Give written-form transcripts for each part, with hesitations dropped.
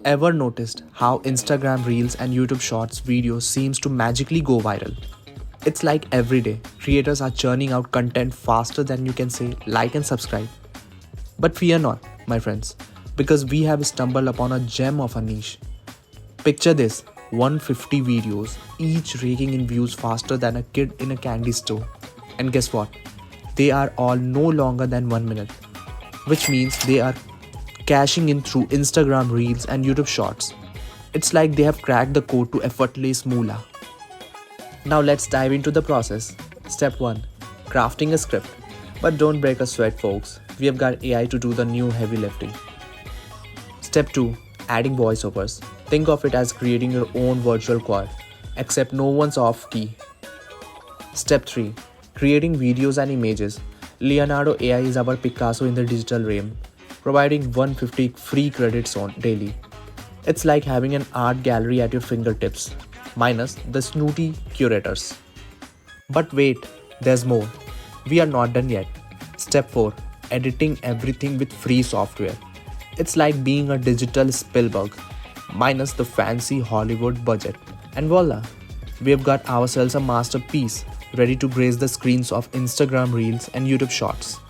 Ever noticed how Instagram Reels and YouTube Shorts videos seems to magically go viral? It's like every day, creators are churning out content faster than you can say like and subscribe. But fear not, my friends, because we have stumbled upon a gem of a niche. Picture this, 150 videos, each raking in views faster than a kid in a candy store. And guess what? They are all no longer than 1 minute, which means they are cashing in through Instagram Reels and YouTube Shorts. It's like they have cracked the code to effortless moolah. Now let's dive into the process. Step 1. Crafting a script. But don't break a sweat, folks. We have got AI to do the new heavy lifting. Step 2. Adding voiceovers. Think of it as creating your own virtual choir, except no one's off key. Step 3. Creating videos and images. Leonardo AI is our Picasso in the digital realm, providing 150 free credits on daily. It's like having an art gallery at your fingertips, minus the snooty curators. But wait, there's more. We are not done yet. Step 4. Editing everything with free software. It's like being a digital Spielberg, minus the fancy Hollywood budget. And voila, we have got ourselves a masterpiece ready to grace the screens of Instagram Reels and YouTube Shorts.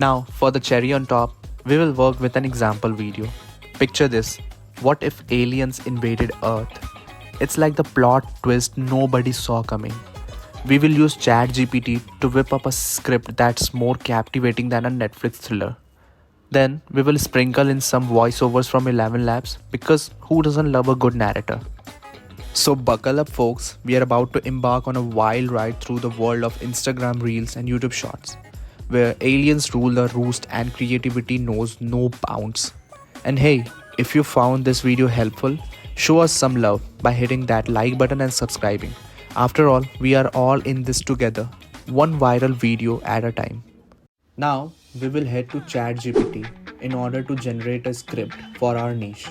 Now, for the cherry on top, we will work with an example video. Picture this. What if aliens invaded Earth? It's like the plot twist nobody saw coming. We will use ChatGPT to whip up a script that's more captivating than a Netflix thriller. Then we will sprinkle in some voiceovers from 11 Labs because who doesn't love a good narrator? So buckle up, folks. We are about to embark on a wild ride through the world of Instagram Reels and YouTube Shorts, where aliens rule the roost and creativity knows no bounds. And hey, if you found this video helpful, show us some love by hitting that like button and subscribing. After all, we are all in this together, one viral video at a time. Now, we will head to ChatGPT in order to generate a script for our niche.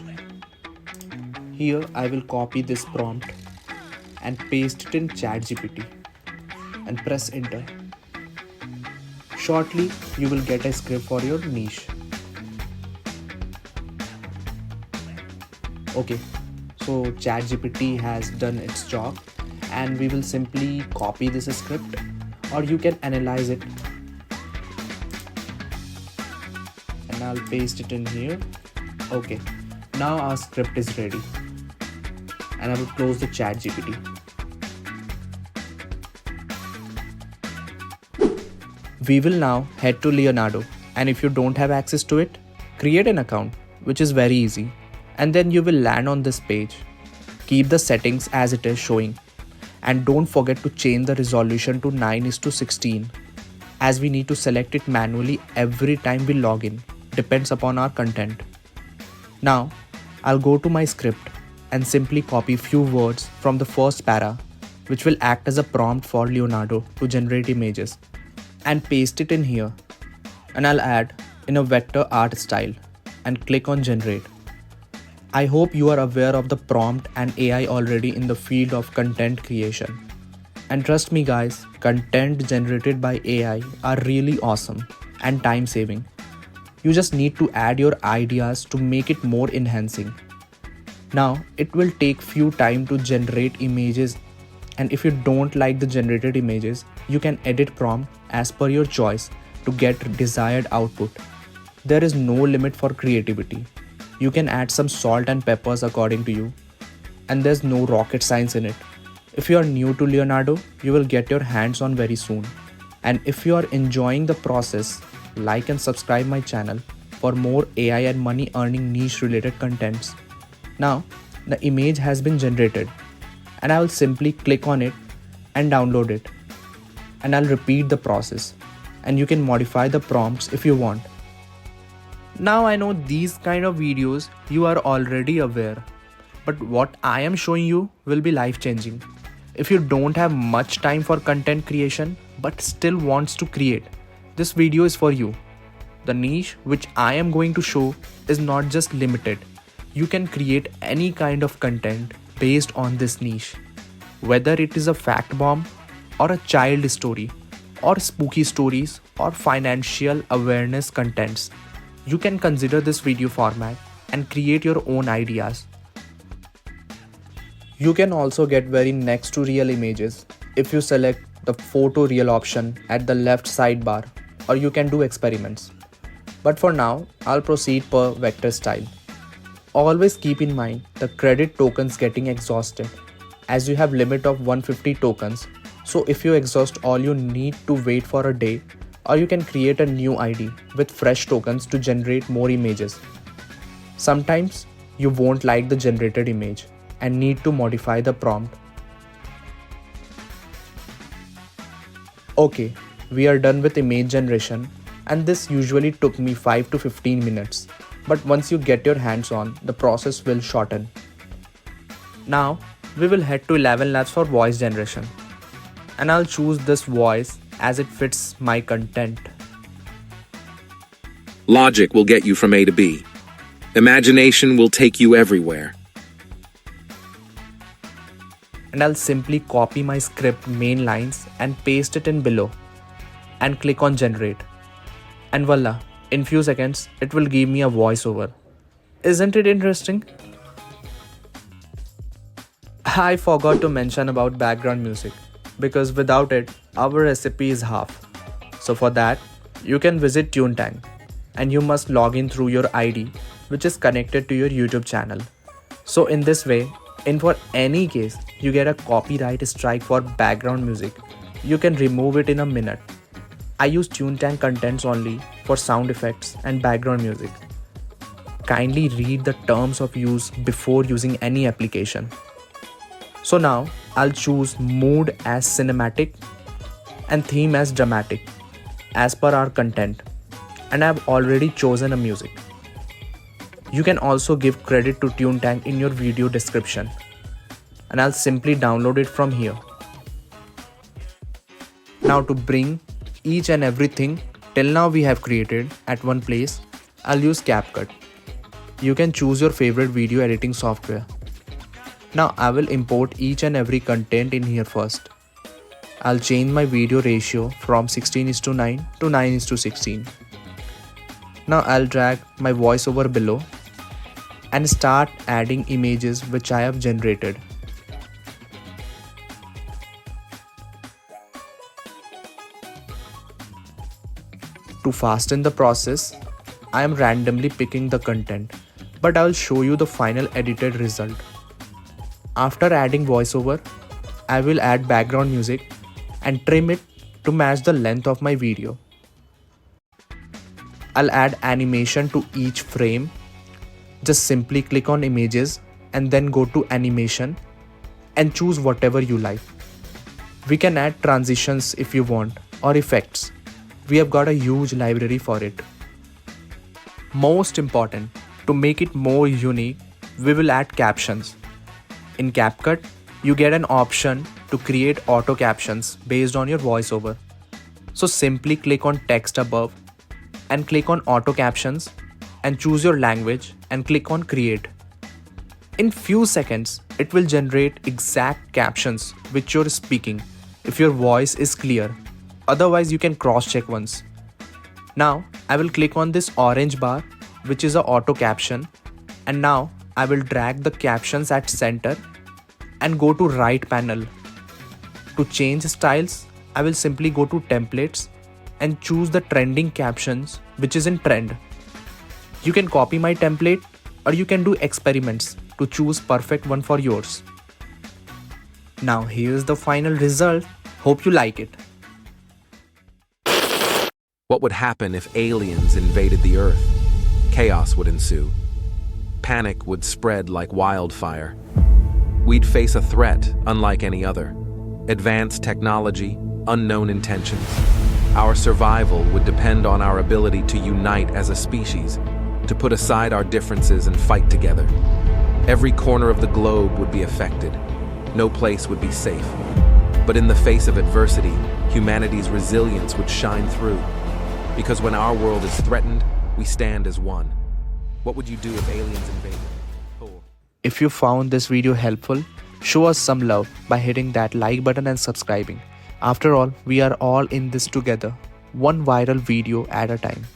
Here, I will copy this prompt and paste it in ChatGPT and press enter. Shortly, you will get a script for your niche. Okay, so ChatGPT has done its job and we will simply copy this script, or you can analyze it. And I'll paste it in here. Okay, now our script is ready. And I will close the ChatGPT. We will now head to Leonardo, and if you don't have access to it, create an account, which is very easy, and then you will land on this page. Keep the settings as it is showing, and don't forget to change the resolution to 9:16, as we need to select it manually every time we log in. Depends upon our content. Now, I'll go to my script and simply copy few words from the first para, which will act as a prompt for Leonardo to generate images, and paste it in here. And I'll add in a vector art style and click on generate. I hope you are aware of the prompt and AI already in the field of content creation. And trust me guys, content generated by AI are really awesome and time saving. You just need to add your ideas to make it more enhancing. Now, it will take few time to generate images, and if you don't like the generated images, you can edit prompt as per your choice to get desired output. There is no limit for creativity. You can add some salt and peppers according to you, and there's no rocket science in it. If you are new to Leonardo, you will get your hands on very soon. And if you are enjoying the process, like and subscribe my channel for more AI and money earning niche related contents. Now, the image has been generated, and I will simply click on it and download it. And I'll repeat the process, and you can modify the prompts if you want. Now I know these kind of videos you are already aware, but what I am showing you will be life changing. If you don't have much time for content creation but still wants to create, this video is for you. The niche which I am going to show is not just limited. You can create any kind of content based on this niche. Whether it is a fact bomb or a child story or spooky stories or financial awareness contents, you can consider this video format and create your own ideas. You can also get very next to real images if you select the photo real option at the left sidebar, or you can do experiments. But for now, I'll proceed per vector style. Always keep in mind the credit tokens getting exhausted, as you have limit of 150 tokens. So if you exhaust all, you need to wait for a day, or you can create a new ID with fresh tokens to generate more images. Sometimes you won't like the generated image and need to modify the prompt. Okay, we are done with image generation, and this usually took me 5 to 15 minutes. But once you get your hands on, the process will shorten. Now, we will head to 11 Labs for voice generation. And I'll choose this voice as it fits my content. Logic will get you from A to B. Imagination will take you everywhere. And I'll simply copy my script main lines and paste it in below. And click on generate. And voila, in few seconds, it will give me a voiceover. Isn't it interesting? I forgot to mention about background music, because without it, our recipe is half. So for that, you can visit TuneTank, and you must log in through your ID, which is connected to your YouTube channel. So in this way, for any case you get a copyright strike for background music, you can remove it in a minute. I use TuneTank contents only for sound effects and background music. Kindly read the terms of use before using any application. So now I'll choose mood as cinematic and theme as dramatic as per our content, and I've already chosen a music. You can also give credit to TuneTank in your video description, and I'll simply download it from here. Now to bring each and everything till now we have created at one place, I'll use CapCut. You can choose your favorite video editing software. Now I will import each and every content in here first. I'll change my video ratio from 16:9 to 9:16. Now I'll drag my voiceover below and start adding images which I have generated. To fasten the process, I am randomly picking the content, but I will show you the final edited result. After adding voiceover, I will add background music and trim it to match the length of my video. I'll add animation to each frame. Just simply click on images and then go to animation and choose whatever you like. We can add transitions if you want, or effects. We have got a huge library for it. Most important, to make it more unique, we will add captions. In CapCut, you get an option to create auto captions based on your voiceover. So simply click on text above and click on auto captions and choose your language and click on create. In few seconds, it will generate exact captions which you're speaking if your voice is clear. Otherwise, you can cross-check once. Now, I will click on this orange bar, which is a auto caption, and now I will drag the captions at center and go to right panel. To change styles, I will simply go to templates and choose the trending captions which is in trend. You can copy my template, or you can do experiments to choose perfect one for yours. Now here's the final result. Hope you like it. What would happen if aliens invaded the Earth? Chaos would ensue. Panic would spread like wildfire. We'd face a threat unlike any other. Advanced technology, unknown intentions. Our survival would depend on our ability to unite as a species, to put aside our differences and fight together. Every corner of the globe would be affected. No place would be safe. But in the face of adversity, humanity's resilience would shine through. Because when our world is threatened, we stand as one. What would you do if aliens invaded? If you found this video helpful, show us some love by hitting that like button and subscribing. After all, we are all in this together, one viral video at a time.